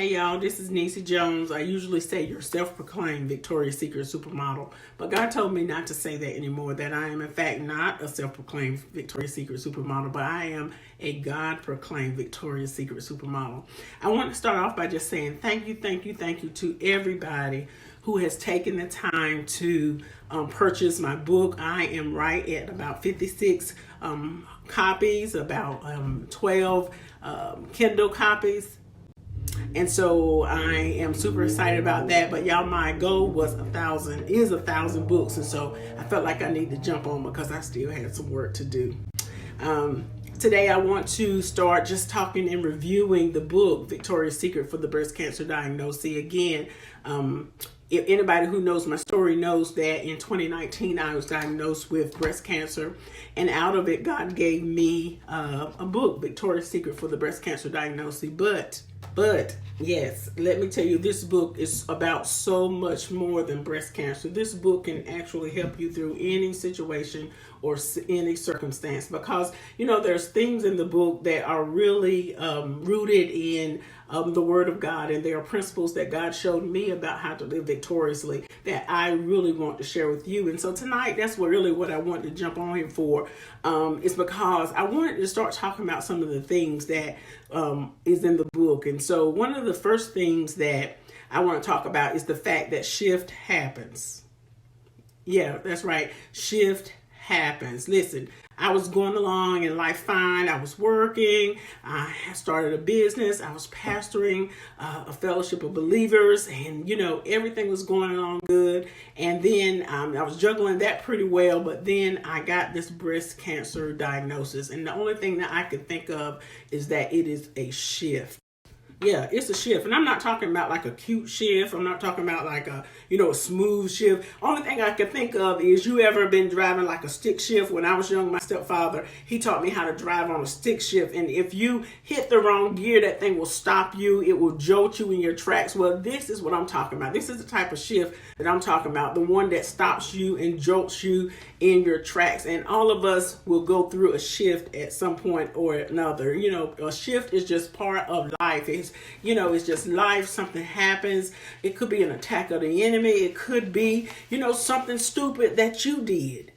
Hey y'all, this is Niecy Jones. I usually say your self-proclaimed Victoria's Secret supermodel, but God told me not to say that anymore, that I am in fact not a self-proclaimed Victoria's Secret supermodel, but I am a God-proclaimed Victoria's Secret supermodel. I want to start off by just saying thank you to everybody who has taken the time to purchase my book. I am right at about 56 copies, about 12 Kindle copies. And so I am super excited about that. But y'all, my goal was 1,000 books. And so I felt like I need to jump on because I still had some work to do. Today I want to start just talking and reviewing the book, Victoria's Secret for the Breast Cancer Diagnosee. Again, if anybody who knows my story knows that in 2019 I was diagnosed with breast cancer, and out of it God gave me a book, Victoria's Secret for the Breast Cancer Diagnosee. But yes, let me tell you, this book is about so much more than breast cancer. This book can actually help you through any situation or any circumstance, because there's things in the book that are really rooted in the Word of God, and there are principles that God showed me about how to live victoriously that I really want to share with you. And so tonight, that's what I wanted to jump on here for, is because I wanted to start talking about some of the things that is in the book. And so one of the first things that I want to talk about is the fact that shift happens. Yeah, that's right. Shift happens. Listen, I was going along in life fine. I was working. I started a business. I was pastoring a fellowship of believers, and everything was going along good. And then I was juggling that pretty well. But then I got this breast cancer diagnosis, and the only thing that I could think of is that it is a shift. Yeah, it's a shift. And I'm not talking about like a cute shift. I'm not talking about like a smooth shift. Only thing I can think of is, you ever been driving like a stick shift? When I was young, my stepfather, he taught me how to drive on a stick shift. And if you hit the wrong gear, that thing will stop you. It will jolt you in your tracks. Well, this is what I'm talking about. This is the type of shift that I'm talking about. The one that stops you and jolts you in your tracks. And all of us will go through a shift at some point or another. A shift is just part of life. It's just life. Something happens. It could be an attack of the enemy. It could be, something stupid that you did.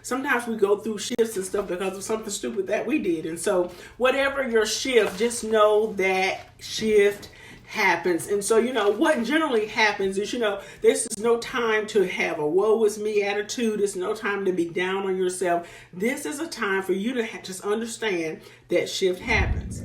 Sometimes we go through shifts and stuff because of something stupid that we did. And so whatever your shift, just know that shift happens. And so, what generally happens is, this is no time to have a woe is me attitude. It's no time to be down on yourself. This is a time for you to just understand that shift happens.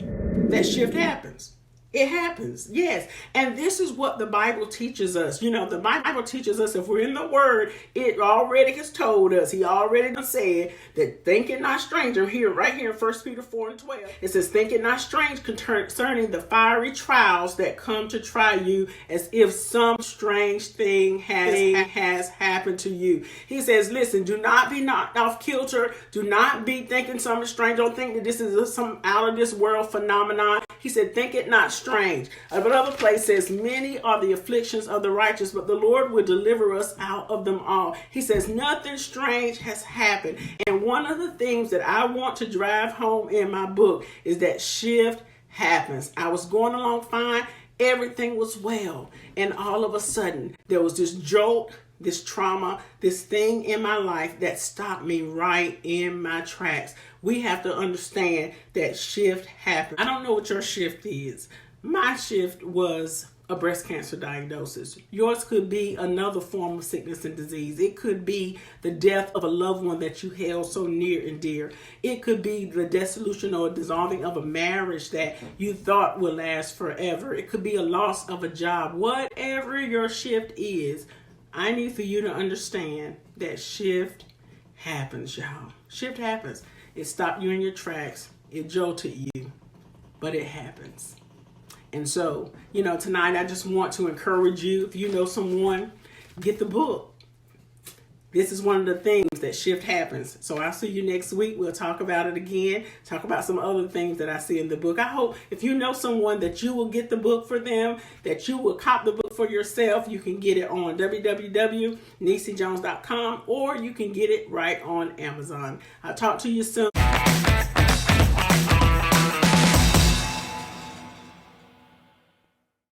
That shift happens. It happens, yes. And this is what the Bible teaches us. The Bible teaches us, if we're in the Word, it already has told us. He already done said that think it not strange. Right here in 1 Peter 4:12. It says, think it not strange concerning the fiery trials that come to try you, as if some strange thing has happened to you. He says, listen, do not be knocked off kilter. Do not be thinking something strange. Don't think that this is some out of this world phenomenon. He said, think it not strange. Another place says, many are the afflictions of the righteous, but the Lord will deliver us out of them all. He says, nothing strange has happened. And one of the things that I want to drive home in my book is that shift happens. I was going along fine. Everything was well. And all of a sudden, there was this jolt, this trauma, this thing in my life that stopped me right in my tracks. We have to understand that shift happens. I don't know what your shift is. My shift was a breast cancer diagnosis. Yours could be another form of sickness and disease. It could be the death of a loved one that you held so near and dear. It could be the dissolution or dissolving of a marriage that you thought would last forever. It could be a loss of a job. Whatever your shift is, I need for you to understand that shift happens, y'all. Shift happens. It stopped you in your tracks. It jolted you, but it happens. And so, tonight I just want to encourage you. If you know someone, get the book. This is one of the things that shift happens. So I'll see you next week. We'll talk about it again. Talk about some other things that I see in the book. I hope if you know someone that you will get the book for them, that you will cop the book for yourself. You can get it on www.niecyjones.com, or you can get it right on Amazon. I'll talk to you soon.